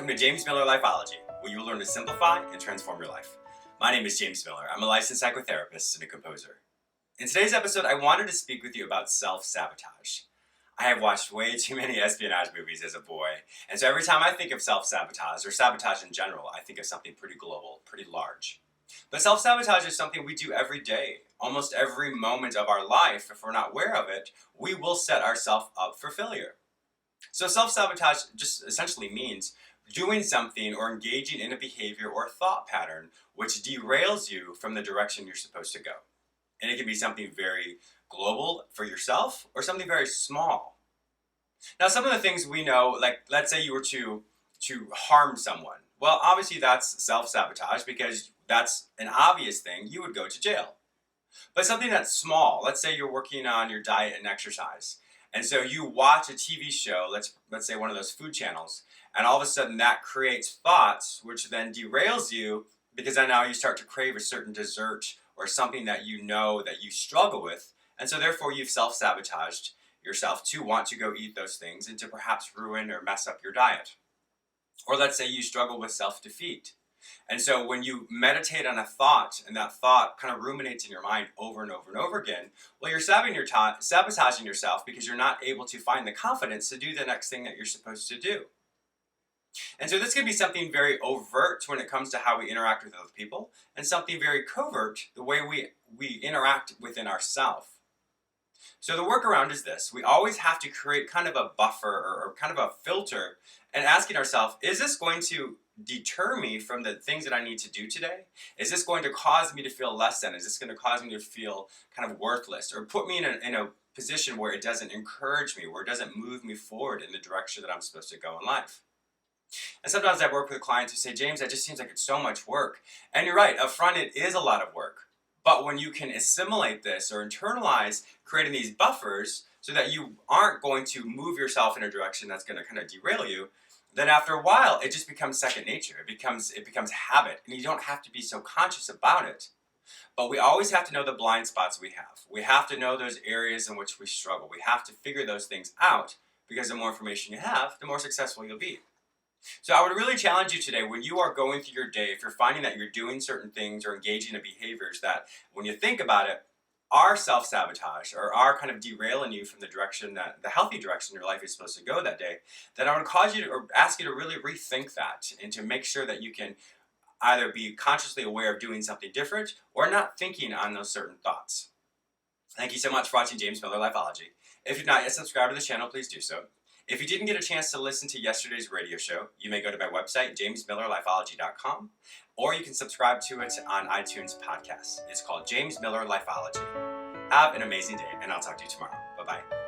welcome to James Miller Lifeology, where you will learn to simplify and transform your life. My name is James Miller. I'm a licensed psychotherapist and a composer. In today's episode, I wanted to speak with you about self-sabotage. I have watched way too many espionage movies as a boy, and so every time I think of self-sabotage, or sabotage in general, I think of something pretty global, pretty large. But self-sabotage is something we do every day. Almost every moment of our life, if we're not aware of it, we will set ourselves up for failure. So self-sabotage just essentially means doing something or engaging in a behavior or thought pattern which derails you from the direction you're supposed to go. And it can be something very global for yourself or something very small. Now, some of the things we know, like let's say you were to harm someone. Well, obviously that's self-sabotage because that's an obvious thing. You would go to jail. But something that's small, let's say you're working on your diet and exercise. And so you watch a TV show, let's say one of those food channels, and all of a sudden that creates thoughts which then derails you because then now you start to crave a certain dessert or something that you know that you struggle with. And so therefore you've self-sabotaged yourself to want to go eat those things and to perhaps ruin or mess up your diet. Or let's say you struggle with self-defeat. And so when you meditate on a thought and that thought kind of ruminates in your mind over and over and over again, well, you're sabotaging yourself because you're not able to find the confidence to do the next thing that you're supposed to do. And so this can be something very overt when it comes to how we interact with other people, and something very covert, the way we interact within ourselves. So the workaround is this. We always have to create kind of a buffer or kind of a filter and asking ourselves, is this going to deter me from the things that I need to do today? Is this going to cause me to feel less than? Is this going to cause me to feel kind of worthless or put me in a position where it doesn't encourage me, where it doesn't move me forward in the direction that I'm supposed to go in life? And sometimes I work with clients who say, James, that just seems like it's so much work. And you're right, up front it is a lot of work. But when you can assimilate this or internalize creating these buffers so that you aren't going to move yourself in a direction that's going to kind of derail you, then after a while it just becomes second nature. It becomes habit, and you don't have to be so conscious about it. But we always have to know the blind spots we have. We have to know those areas in which we struggle. We have to figure those things out, because the more information you have, the more successful you'll be. So I would really challenge you today, when you are going through your day, if you're finding that you're doing certain things or engaging in behaviors that, when you think about it, are self-sabotage or are kind of derailing you from the direction the healthy direction your life is supposed to go that day, then I would cause you to, or ask you to really rethink that and to make sure that you can either be consciously aware of doing something different or not thinking on those certain thoughts. Thank you so much for watching James Miller Lifeology. If you've not yet subscribed to the channel, please do so. If you didn't get a chance to listen to yesterday's radio show, you may go to my website, jamesmillerlifeology.com, or you can subscribe to it on iTunes podcasts. It's called James Miller Lifeology. Have an amazing day, and I'll talk to you tomorrow. Bye-bye.